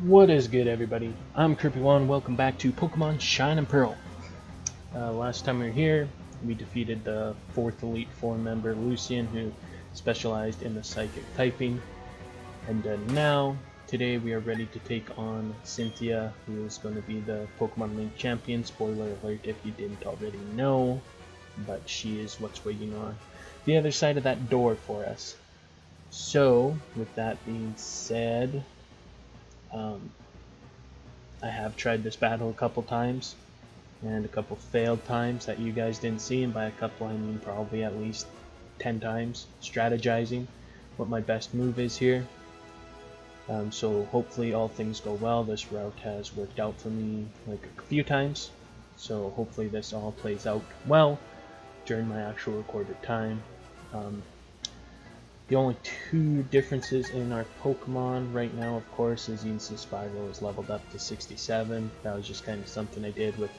What is good, everybody? I'm Kirby1. Welcome back to Pokemon Shine and Pearl. Last time we were here, we defeated the 4th Elite Four member Lucian, who specialized in the Psychic typing. And now, today we are ready to take on Cynthia, who is going to be the Pokemon Link champion. Spoiler alert if you didn't already know, but she is what's waiting on the other side of that door for us. So, with that being said, um, I have tried this battle a couple times, and a couple failed times that you guys didn't see, and by a couple I mean probably at least 10 times, strategizing what my best move is here. So hopefully all things go well. This route has worked out for me like a few times, so hopefully this all plays out well during my actual recorded time. Um, The only two differences in our Pokemon right now, of course, is you can see Spyro is leveled up to 67. That was just kind of something I did with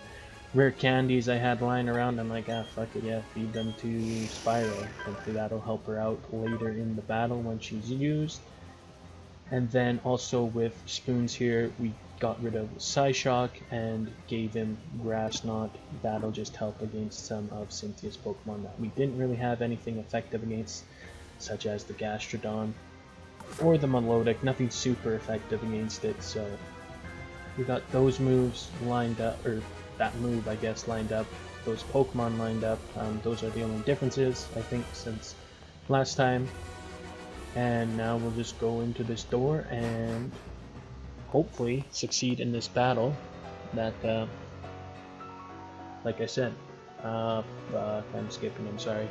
rare candies I had lying around. I'm like, fuck it, yeah, feed them to Spyro. Hopefully that'll help her out later in the battle when she's used. And then also with Spoons here, we got rid of Psyshock and gave him Grass Knot. That'll just help against some of Cynthia's Pokemon that we didn't really have anything effective against, such as the Gastrodon or the Melodic. Nothing super effective against it, so we got those moves lined up, or that move I guess lined up, those Pokemon lined up. Those are the only differences I think since last time. And now we'll just go into this door and hopefully succeed in this battle that, like I said, I'm skipping, I'm sorry.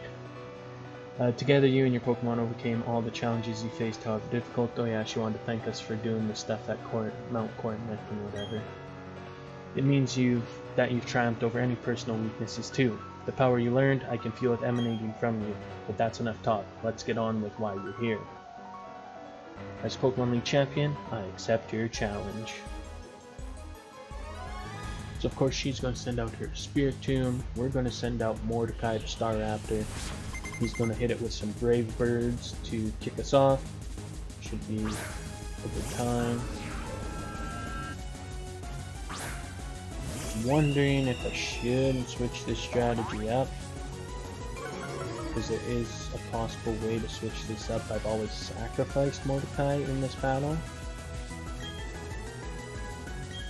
Together, you and your Pokemon overcame all the challenges you faced, however difficult. Oh yeah, she wanted to thank us for doing the stuff at Mount Coronet and whatever. It means that you've triumphed over any personal weaknesses too. The power you learned, I can feel it emanating from you, but that's enough talk. Let's get on with why you're here. As Pokemon League Champion, I accept your challenge. So of course she's going to send out her Spiritomb. We're going to send out Mordecai the Staraptor. He's going to hit it with some Brave Birds to kick us off. Should be a good time. Wondering if I should switch this strategy up, because there is a possible way to switch this up. I've always sacrificed Mordecai in this battle,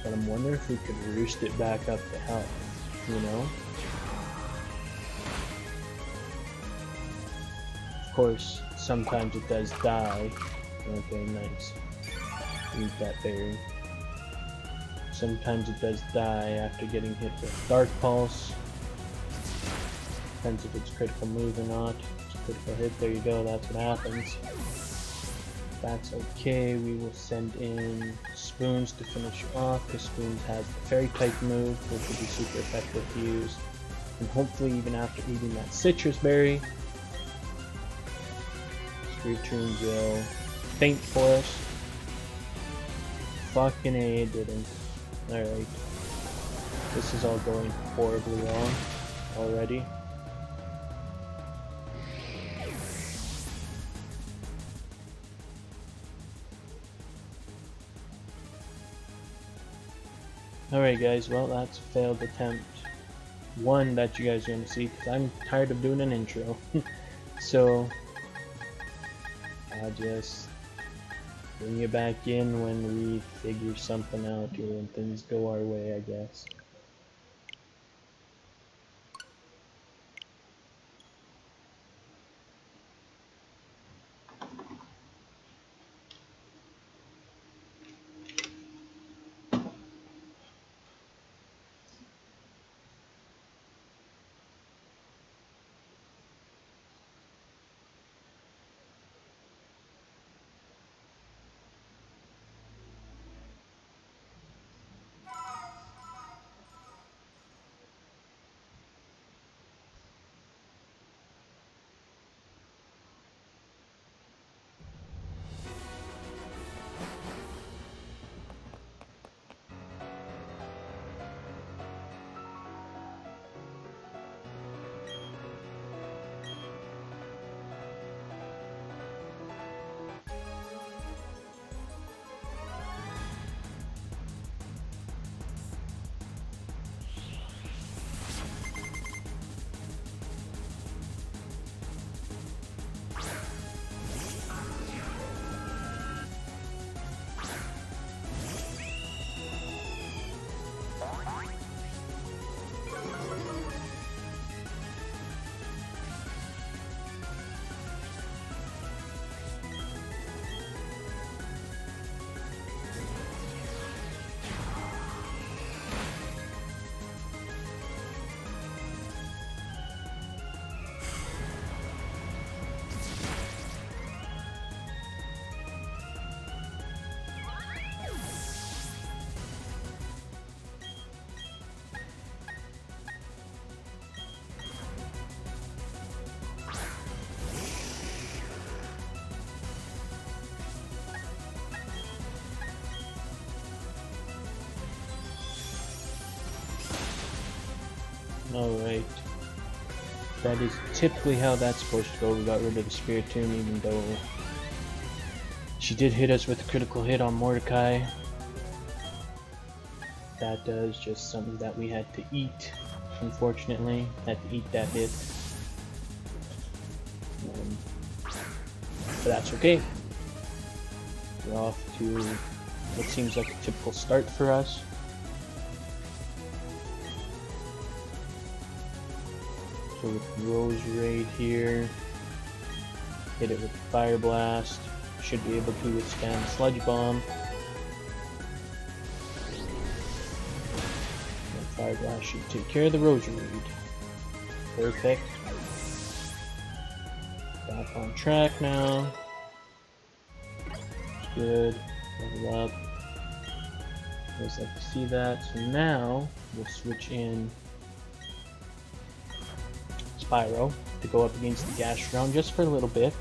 but I'm wondering if we could roost it back up to health, you know? Of course, sometimes it does die. Okay, nice. Eat that berry. Sometimes it does die after getting hit with Dark Pulse. Depends if it's critical move or not. It's a critical hit, there you go, that's what happens. That's okay, we will send in Spoons to finish you off, because Spoons has the Fairy type move, which will be super effective to use. And hopefully even after eating that Citrus Berry, Spiritomb will faint for us. Fucking A, it didn't. Alright. This is all going horribly wrong already. Alright guys, well that's a failed attempt. One that you guys are going to see, because I'm tired of doing an intro. So, I'll just bring you back in when we figure something out here and things go our way, I guess. Alright. That is typically how that's supposed to go. We got rid of the Spirit Tomb, even though she did hit us with a critical hit on Mordecai. That does just something that we had to eat, unfortunately. Had to eat that hit. But that's okay. We're off to what seems like a typical start for us. So with Rose Raid here, hit it with Fire Blast. Should be able to withstand Sludge Bomb. And Fire Blast should take care of the Rose Raid. Perfect. Back on track now. Good. Level up. Always like to see that. So now we'll switch in Spyro to go up against the Gastrodon just for a little bit.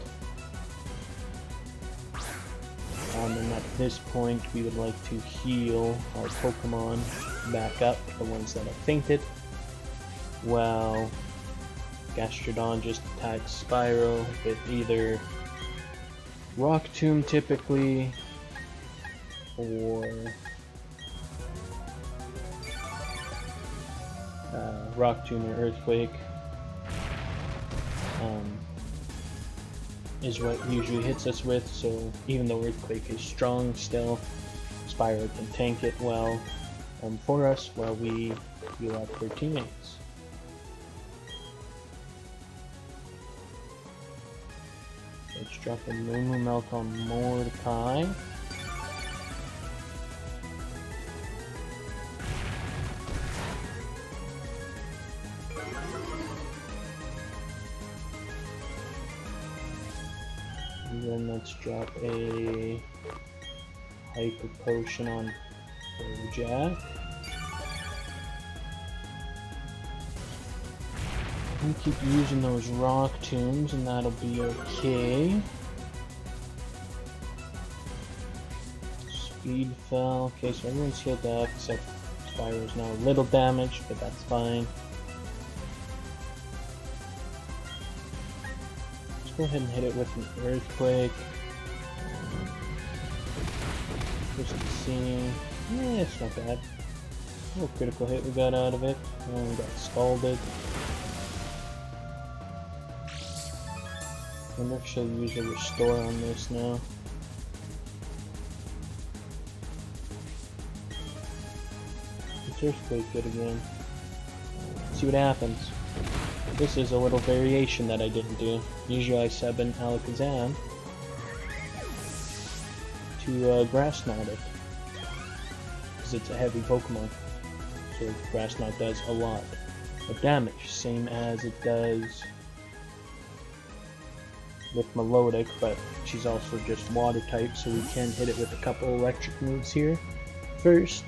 And at this point we would like to heal our Pokemon back up, the ones that have fainted, while Gastrodon just attacks Spyro with either Rock Tomb typically, or Rock Tomb or Earthquake. Is what usually hits us with, so even though Earthquake is strong still, Spyro can tank it well for us while we heal up their teammates. Let's drop a Moo Melt on Mordecai. And then let's drop a Hyper Potion on Jack. We keep using those Rock Tombs and that'll be okay. Speed fell. Okay, so everyone's healed up except Spyro's now a little damaged, but that's fine. Let's go ahead and hit it with an Earthquake. Just to see. Yeah, it's not bad. A little critical hit we got out of it. And we got scalded. I wonder if she'll use a restore on this now. It's Earthquake good again. See what happens. This is a little variation that I didn't do. Usually I sub in Alakazam to Grass Knot it, because it's a heavy Pokemon. So Grass Knot does a lot of damage, same as it does with Melodic, but she's also just water type, so we can hit it with a couple electric moves here. First,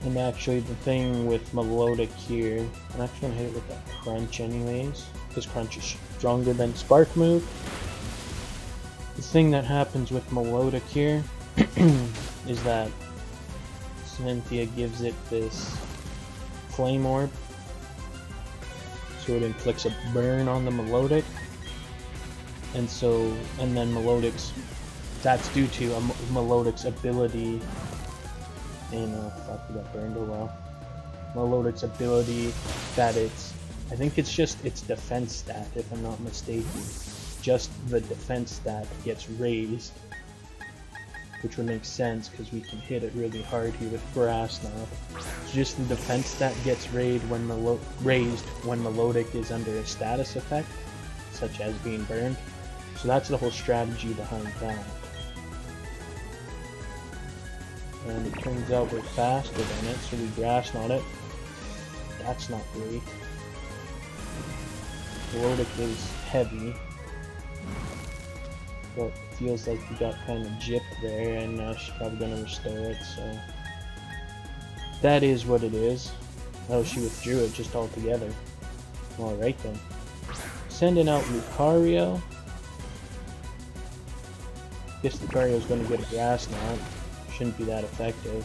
and actually the thing with Melodic here, I'm actually going to hit it with that Crunch anyways, because Crunch is stronger than Spark move. The thing that happens with Melodic here is that Cynthia gives it this Flame Orb, so it inflicts a burn on the Melodic, and then Melodic's, that's due to a Melodic's ability, and fuck, we got burned, oh well. Melodic's ability that I think it's just its defense stat, if I'm not mistaken. Just the defense stat gets raised, which would make sense because we can hit it really hard here with Grass Knot. So just the defense stat gets raised when Melodic is under a status effect, such as being burned. So that's the whole strategy behind that. And it turns out we're faster than it, so we Grass Knot it. That's not great. Melodic is heavy, but it feels like we got kind of gypped there, and now she's probably going to restore it, so that is what it is. Oh, she withdrew it just altogether. Alright then. Sending out Lucario. Guess the Lucario's gonna get a grass knot. Shouldn't be that effective.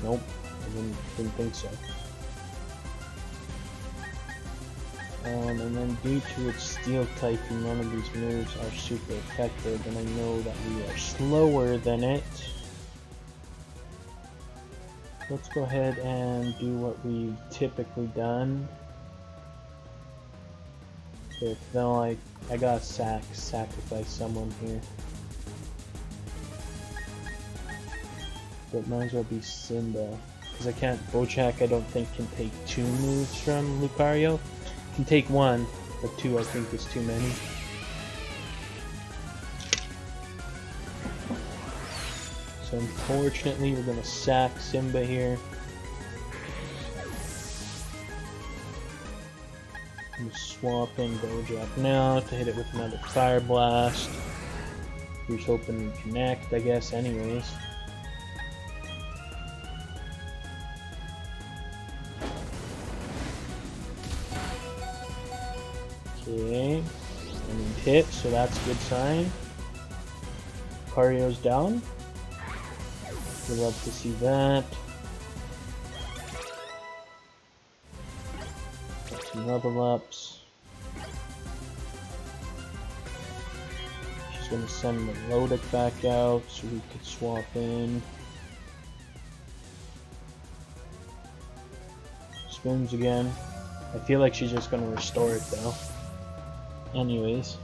Nope, I didn't think so. And then due to its steel typing, none of these moves are super effective, and I know that we are slower than it. Let's go ahead and do what we've typically done. Okay, now I gotta sacrifice someone here. But might as well be Simba, because I can't. Bojack I don't think can take 2 moves from Lucario. Can take 1, but 2 I think is too many. So unfortunately we're gonna sack Simba here. I'm swapping Bojack now to hit it with another Fire Blast. He's hoping to connect, I guess, anyways. Okay, and hit, so that's a good sign. Lucario's down. We'd love to see that. Got some level ups. She's gonna send the Lodic back out so we could swap in. Spoons again. I feel like she's just gonna restore it though. Anyways,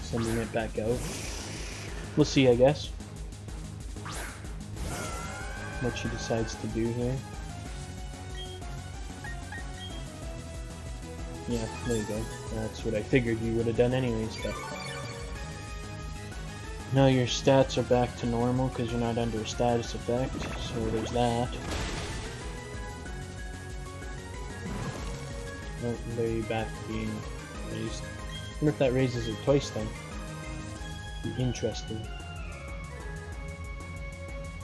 sending it back out. We'll see, I guess, what she decides to do here. Yeah, there you go. That's what I figured you would have done anyways, but now your stats are back to normal because you're not under a status effect, so there's that. Oh, there you back to being raised. I wonder if that raises it twice then. Be interesting.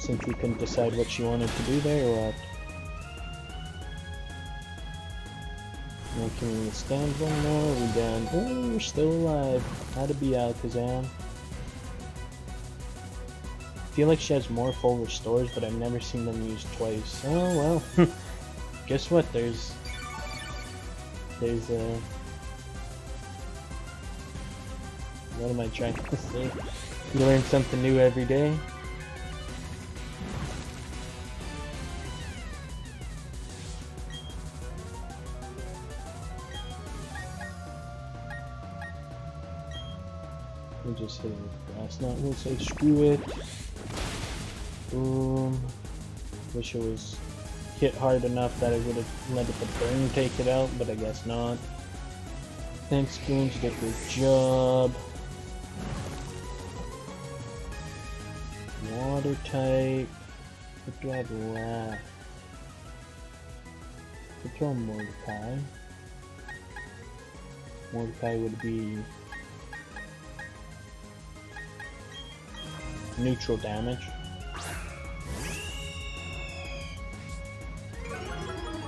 Cynthia couldn't decide what she wanted to do there or what. Now can we stand one more? Are we done? Oh, we're still alive. How to be Alakazam. I feel like she has more full restores, but I've never seen them used twice. Oh well. Guess what? There's a... What am I trying to say? You learn something new every day. We'll just hit it with grass knot. We'll say screw it. Boom. Wish it was hit hard enough that I would have let the burn take it out, but I guess not. Thanks, Spoons, you did a good job. Water type. What do I have left? I'll throw Mordecai. Mordecai would be neutral damage.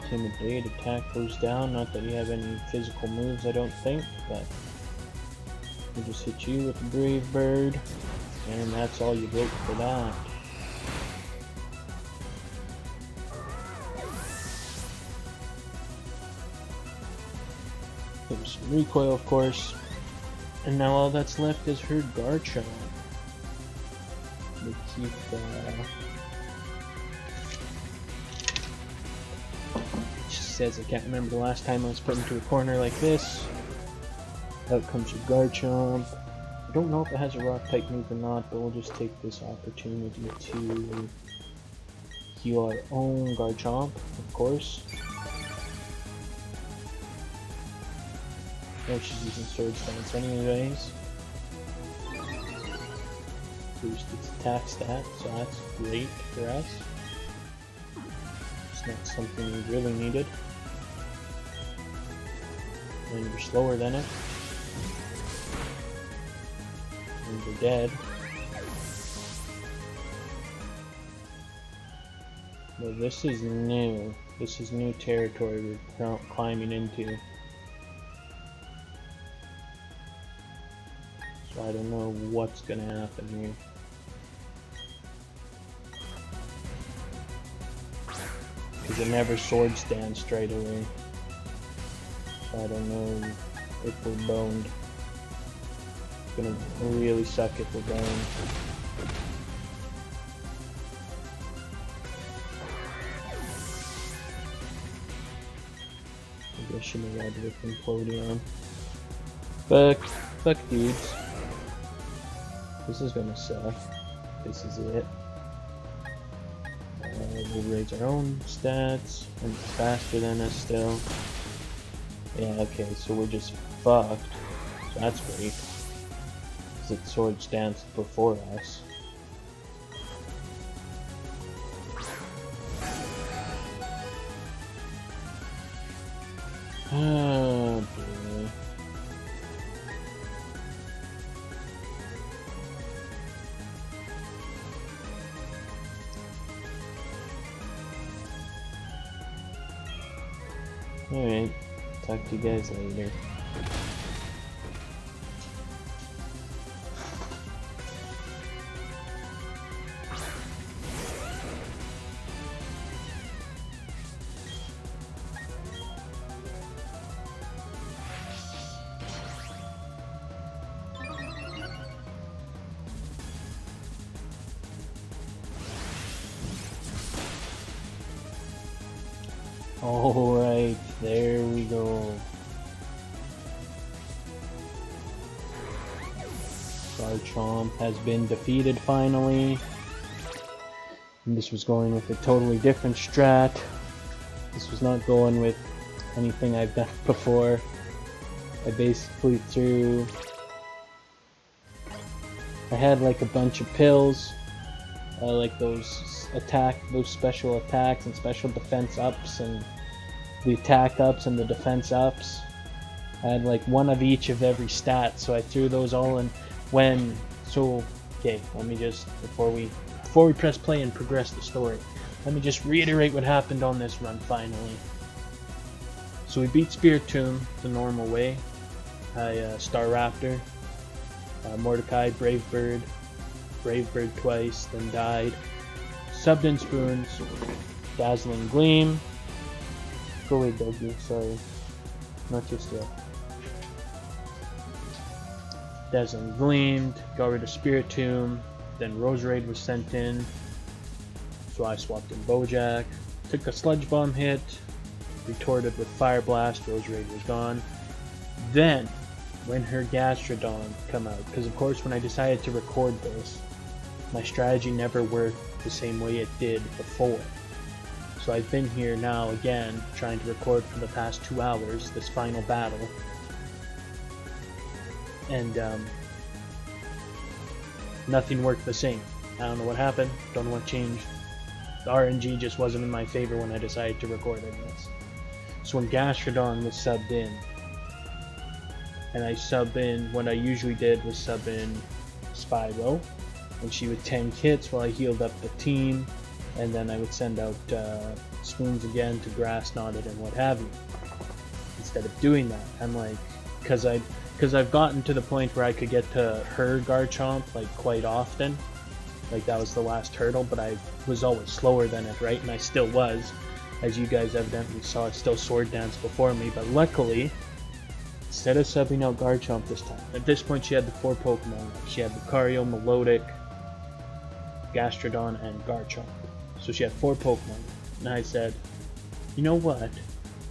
Intimidate, attack goes down. Not that you have any physical moves, I don't think, but we'll just hit you with the Brave Bird. And that's all you wrote for that. There's some recoil, of course. And now all that's left is her Garchomp. Let's keep she says, I can't remember the last time I was put into a corner like this. Out comes your Garchomp. I don't know if it has a rock type move or not, but we'll just take this opportunity to heal our own Garchomp, of course. Oh, she's using Sword Stance anyways. Boost its attack stat, so that's great for us. It's not something we really needed. And we're slower than it. And we're dead. Well, this is new. This is new territory we're climbing into. So I don't know what's gonna happen here. Because it never sword stands straight away. So I don't know if we're boned. It's gonna really suck if we're boned. I should have read with Implodion. Fuck dudes. This is gonna suck. This is it. We'll raise our own stats, and it's faster than us still. Yeah, okay, so we're just fucked. So that's great. Because it sword stands before us. Oh boy. Alright, talk to you guys later. Alright, there we go. Garchomp has been defeated finally. And this was going with a totally different strat. This was not going with anything I've done before. I basically threw... I had like a bunch of pills. Like those special attacks and special defense ups and the attack ups and the defense ups. I had like one of each of every stat, so I threw those all in okay, let me just before we press play and progress the story, let me just reiterate what happened on this run finally. So we beat Spiritomb the normal way. I Staraptor, Mordecai, Brave Bird twice, then died. Subbed in Spoons, Dazzling Gleam. Go away, Dougie, sorry. Not just yet. Dazzling Gleamed, got rid of Spiritomb, then Roserade was sent in. So I swapped in Bojack. Took a Sludge Bomb hit, retorted with Fire Blast, Roserade was gone. Then, when her Gastrodon come out, because of course when I decided to record this, my strategy never worked the same way it did before. So I've been here now again, trying to record for the past 2 hours, this final battle. And nothing worked the same. I don't know what happened, don't know what changed. The RNG just wasn't in my favor when I decided to record this. So when Gastrodon was subbed in, and I sub in, what I usually did was sub in Spyro, and she would tank hits while I healed up the team, and then I would send out Spoons again to Grass Knotted and what have you. Instead of doing that, I'm like, because I've gotten to the point where I could get to her Garchomp like quite often, like that was the last hurdle, but I was always slower than it, right? And I still was, as you guys evidently saw, it still Sword Dance before me, but luckily, instead of subbing out Garchomp this time, at this point she had the 4 Pokemon. She had Lucario, Melodic, Gastrodon, and Garchomp. So she had 4 Pokemon. And I said, you know what?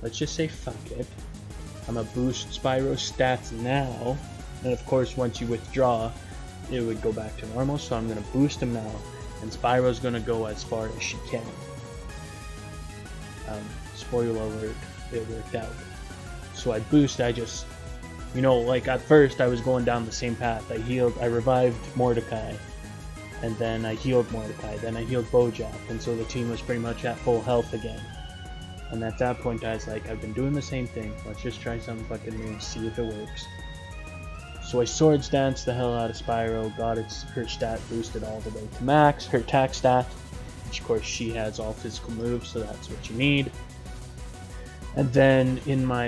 Let's just say fuck it. I'm gonna boost Spyro's stats now. And of course, once you withdraw, it would go back to normal. So I'm gonna boost him now. And Spyro's gonna go as far as she can. Spoiler alert, it worked out. So I boost, I just, you know, like at first I was going down the same path. I revived Mordecai, and then I healed Mordecai, then I healed Bojack, and so the team was pretty much at full health again. And at that point I was like, I've been doing the same thing, let's just try something fucking new, see if it works. So I Swords Danced the hell out of Spyro, got her stat boosted all the way to max, her attack stat, which of course she has all physical moves, so that's what you need. And then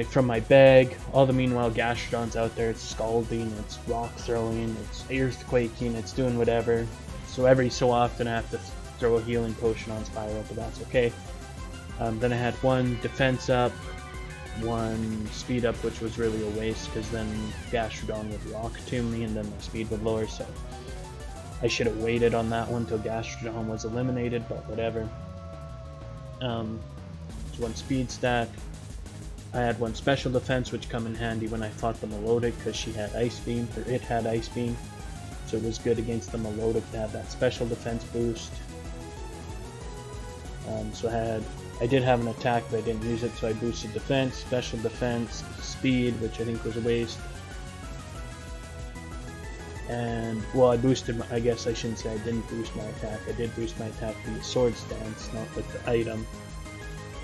from my bag, all the meanwhile Gastrodon's out there, it's scalding, it's rock throwing, it's earthquaking, it's doing whatever. So every so often I have to throw a healing potion on Spyro, but that's okay. Then I had one defense up, one speed up, which was really a waste because then Gastrodon would rock to me and then my speed would lower, so I should have waited on that one till Gastrodon was eliminated, but whatever. One speed stack. I had one special defense, which come in handy when I fought the Melodic because she had Ice Beam, or it had Ice Beam, so it was good against the Melodic to have that special defense boost. So I did have an attack, but I didn't use it, so I boosted defense, special defense, speed, which I think was a waste. And, well, I guess I shouldn't say I didn't boost my attack. I did boost my attack for the sword stance, not with the item.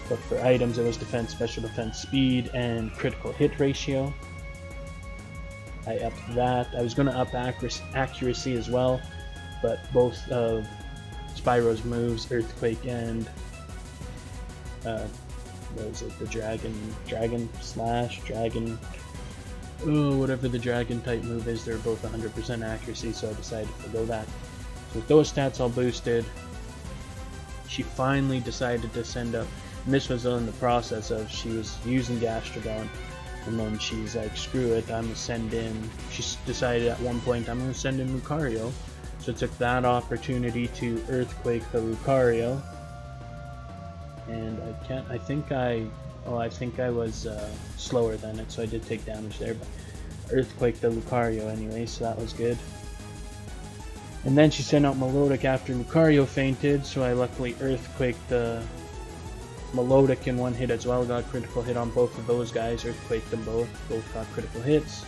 But for items, it was defense, special defense, speed, and critical hit ratio. I upped that. I was going to up accuracy as well, but both of Spyro's moves, Earthquake and what was it, the Dragon Slash, whatever the Dragon type move is, they're both 100% accuracy, so I decided to go that. So with those stats all boosted, she finally decided to send up. And this was in the process of she was using Gastrodon, and then she's like, screw it, I'm gonna send in. She decided at one point, I'm gonna send in Lucario. So I took that opportunity to Earthquake the Lucario, and I think I was slower than it, so I did take damage there. But Earthquake the Lucario anyway, so that was good. And then she sent out Melodic after Lucario fainted, so I luckily Earthquaked the Melodic in one hit as well, got a critical hit on both of those guys, Earthquaked them both got critical hits,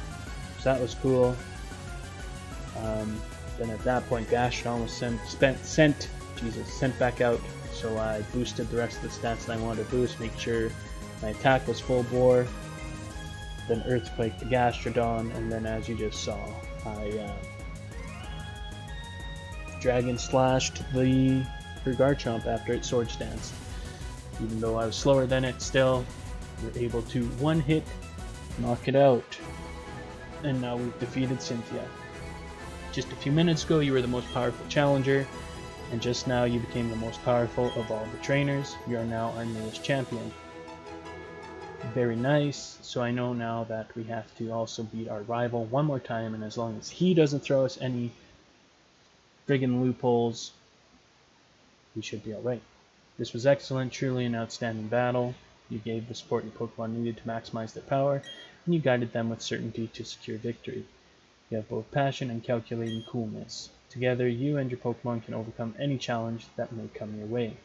so that was cool. Then at that point Gastrodon was sent back out, so I boosted the rest of the stats that I wanted to boost, make sure my attack was full bore, then Earthquake the Gastrodon, and then as you just saw, I Dragon Slashed her Garchomp after its Sword Stance. Even though I was slower than it, still, we were able to one hit, knock it out. And now we've defeated Cynthia. Just a few minutes ago, you were the most powerful challenger, and just now you became the most powerful of all the trainers. You are now our newest champion. Very nice, so I know now that we have to also beat our rival one more time, and as long as he doesn't throw us any friggin' loopholes, we should be alright. This was excellent, truly an outstanding battle. You gave the support your Pokemon needed to maximize their power, and you guided them with certainty to secure victory. You have both passion and calculating coolness. Together, you and your Pokemon can overcome any challenge that may come your way.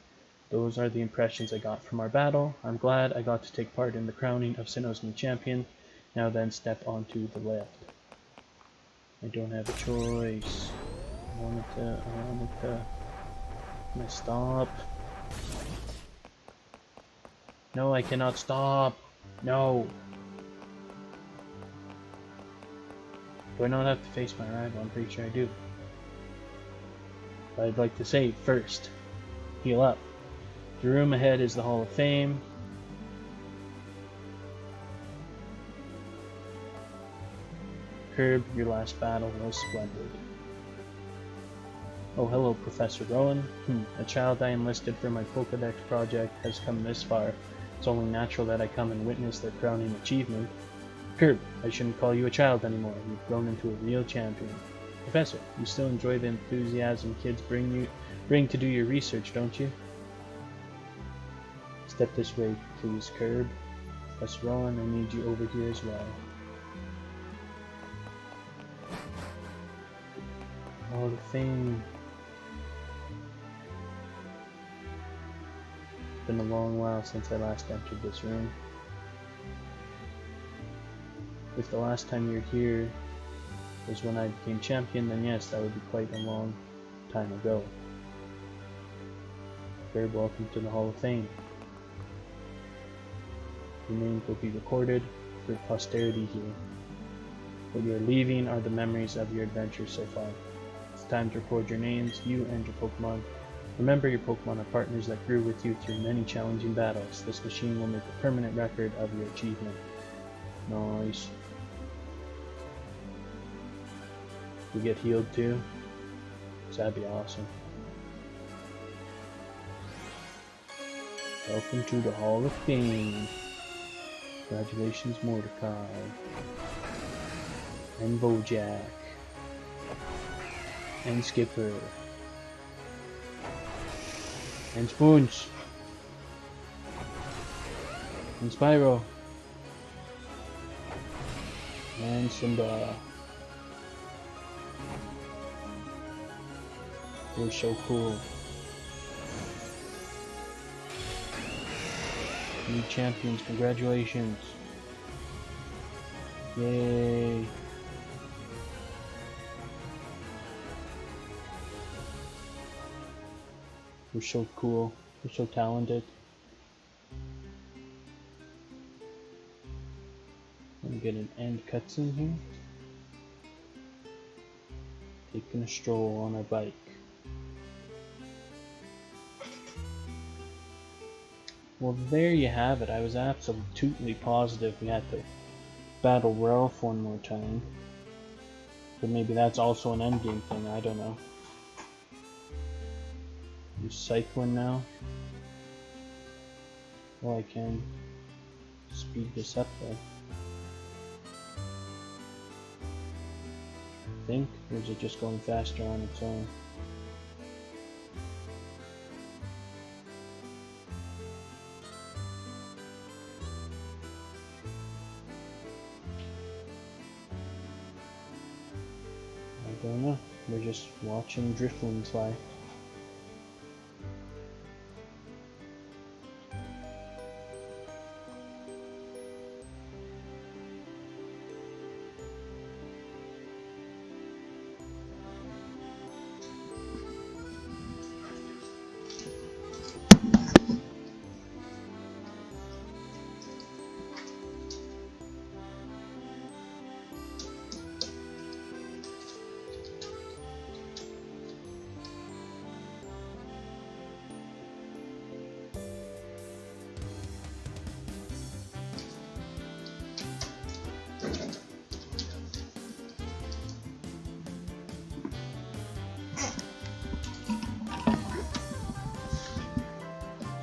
Those are the impressions I got from our battle. I'm glad I got to take part in the crowning of Sinnoh's new champion. Now then, step onto the left. I don't have a I wanted to... Can I stop? No, I cannot stop. No. Do I not have to face my rival? I'm pretty sure I do. But I'd like to say first, heal up. The room ahead is the Hall of Fame. Curb, your last battle was splendid. Oh, hello, Professor Rowan. A child I enlisted for my Pokédex project has come this far. It's only natural that I come and witness their crowning achievement. Curb, I shouldn't call you a child anymore. You've grown into a real champion. Professor, you still enjoy the enthusiasm kids bring to do your research, don't you? Step this way, please, Curb. Professor Rowan, I need you over here as well. Hall of Fame. It's been a long while since I last entered this room. If the last time you're here was when I became champion, then yes, that would be quite a long time ago. Very welcome to the Hall of Fame. Your names will be recorded for posterity here. What you are leaving are the memories of your adventures so far. It's time to record your names, you and your Pokemon, Remember, your Pokemon are partners that grew with you through many challenging battles. This machine will make a permanent record of your achievement. Nice. You get healed too? So that'd be awesome. Welcome to the Hall of Fame. Congratulations, Mordecai. And Bojack. And Skipper. And Spoons. And Spyro. And Simba. We're so cool. New champions, congratulations. Yay. We're so cool. We're so talented. Let me get an end cutscene here. Taking a stroll on our bike. Well, there you have it. I was absolutely positive we had to battle Ralph one more time. But maybe that's also an endgame thing, I don't know. You cycling now? Well, I can speed this up though. I think, or is it just going faster on its own? I don't know. We're just watching Drifloon fly.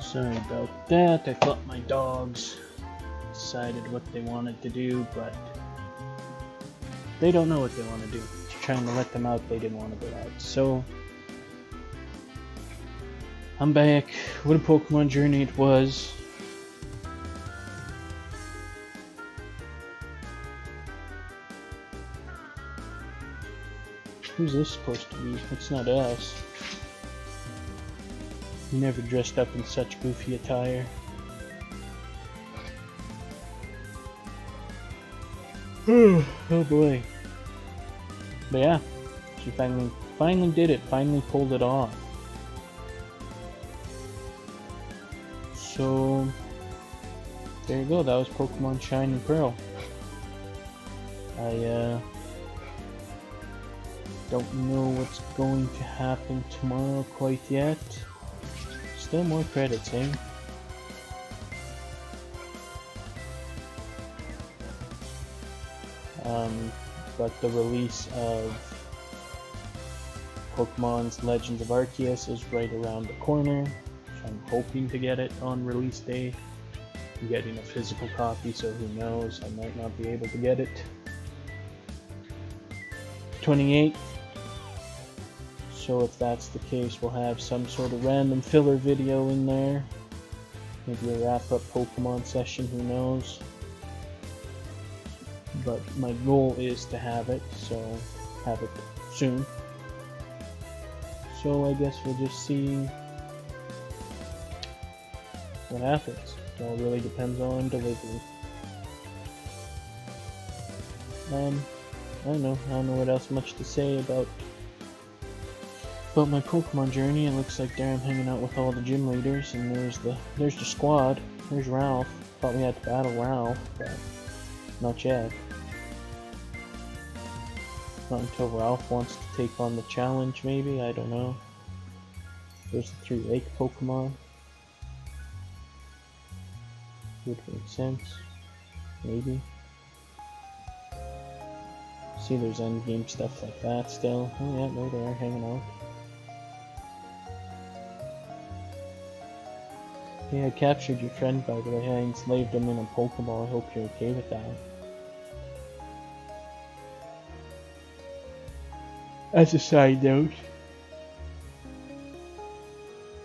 Sorry about that. I thought my dogs decided what they wanted to do, but they don't know what they want to do. Trying to let them out, they didn't want to go out. So I'm back. What a Pokemon journey it was. Who's this supposed to be? It's not us. You never dressed up in such goofy attire. Oh boy. But yeah, she finally did it, finally pulled it off. So there you go, that was Pokemon Shine and Pearl. I don't know what's going to happen tomorrow quite yet. Still more credits, eh? But the release of Pokemon's Legends of Arceus is right around the corner. So I'm hoping to get it on release day. I'm getting a physical copy, so who knows, I might not be able to get it. 28th. So if that's the case, we'll have some sort of random filler video in there. Maybe a wrap-up Pokemon session, who knows. But my goal is to have it, so have it soon. So I guess we'll just see what happens. It all really depends on delivery. I don't know what else much to say about my Pokemon journey. It looks like there I'm hanging out with all the gym leaders, and there's the squad. There's Ralph. Thought we had to battle Ralph, but not yet. Not until Ralph wants to take on the challenge, maybe, I don't know. There's the 3 lake Pokemon. Would make sense. Maybe. See, there's endgame stuff like that still. Oh yeah, there they are hanging out. Hey, I captured your friend, by the way. I enslaved him in a Pokeball. I hope you're okay with that. As a side note.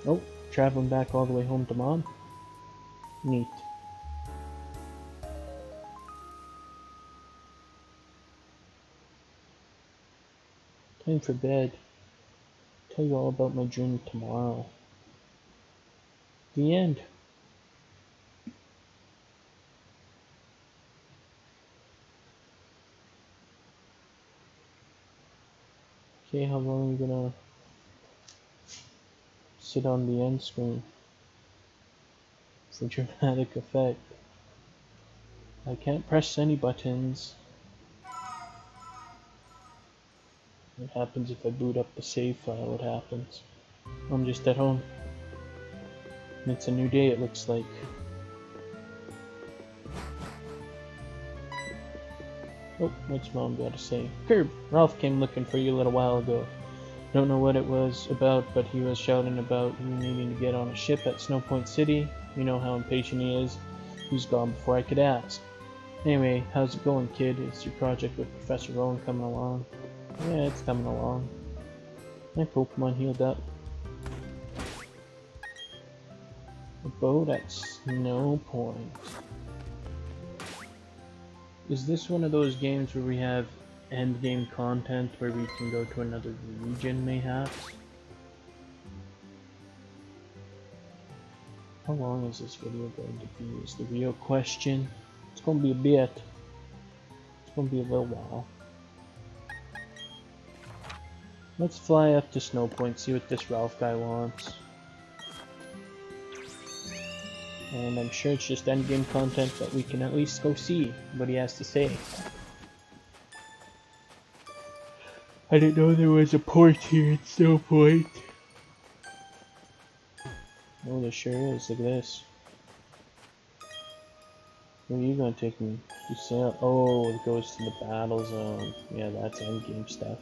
Oh, traveling back all the way home to Mom. Neat. Time for bed. Tell you all about my journey tomorrow. The end. Okay, how long are you gonna sit on the end screen for dramatic effect? I can't press any buttons. What happens if I boot up the save file? What happens? I'm just at home. It's a new day, it looks like. Oh, what's Mom got to say? Curb! Ralph came looking for you a little while ago. Don't know what it was about, but he was shouting about you needing to get on a ship at Snow Point City. You know how impatient he is. He's gone before I could ask. Anyway, how's it going, kid? Is your project with Professor Rowan coming along? Yeah, it's coming along. My Pokemon healed up. A boat at Snow Point. Is this one of those games where we have endgame content where we can go to another region, mayhaps? How long is this video going to be is the real question. It's going to be a bit. It's going to be a little while. Let's fly up to Snow Point, see what this Ralph guy wants. And I'm sure it's just endgame content, but we can at least go see what he has to say. I didn't know there was a port here at Snow Point. Oh, there sure is. Look at this. Where are you gonna take me? You sail. Oh, it goes to the battle zone. Yeah, that's endgame stuff.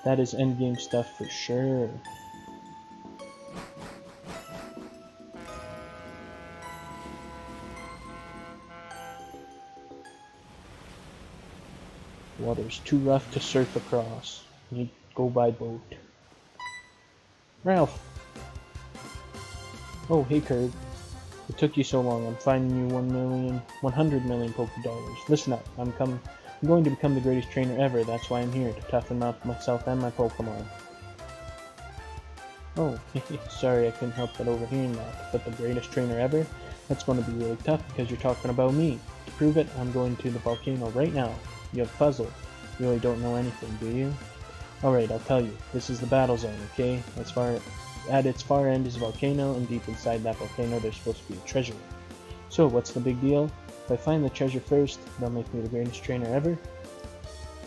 That is endgame stuff for sure. Water's too rough to surf across. You go by boat. Ralph! Oh, hey Curb. It took you so long. I'm finding you 100 million Pokédollars. Listen up. I'm going to become the greatest trainer ever. That's why I'm here, to toughen up myself and my Pokemon. Oh, sorry I couldn't help but overhearing that. But the greatest trainer ever? That's going to be really tough because you're talking about me. To prove it, I'm going to the volcano right now. You have puzzled. You really don't know anything, do you? Alright, I'll tell you. This is the battle zone, okay? At its far end is a volcano, and deep inside that volcano there's supposed to be a treasure. So, what's the big deal? If I find the treasure first, they'll make me the greatest trainer ever.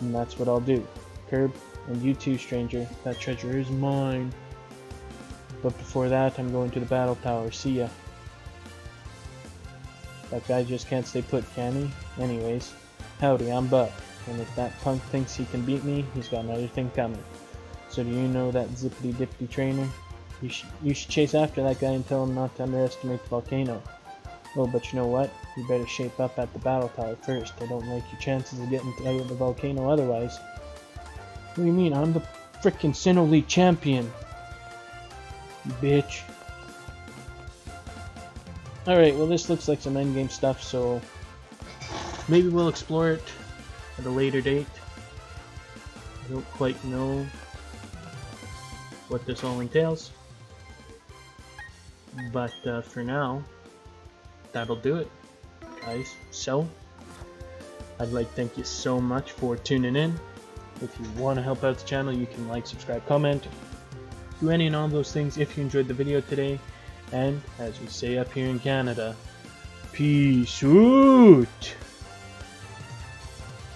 And that's what I'll do. Curb, and you too, stranger. That treasure is mine. But before that, I'm going to the battle tower. See ya. That guy just can't stay put, can he? Anyways, howdy, I'm Buck. And if that punk thinks he can beat me, he's got another thing coming. So do you know that zippity-dippity trainer? You should chase after that guy and tell him not to underestimate the volcano. Oh, but you know what? You better shape up at the battle tower first. I don't like your chances of getting out of the volcano otherwise. What do you mean? I'm the frickin' Sinnoh League champion. You bitch. Alright, well this looks like some endgame stuff, so maybe we'll explore it at a later date. I don't quite know what this all entails, but for now, that'll do it, guys. So, I'd like to thank you so much for tuning in. If you want to help out the channel, you can like, subscribe, comment, do any and all those things if you enjoyed the video today. And, as we say up here in Canada, peace out!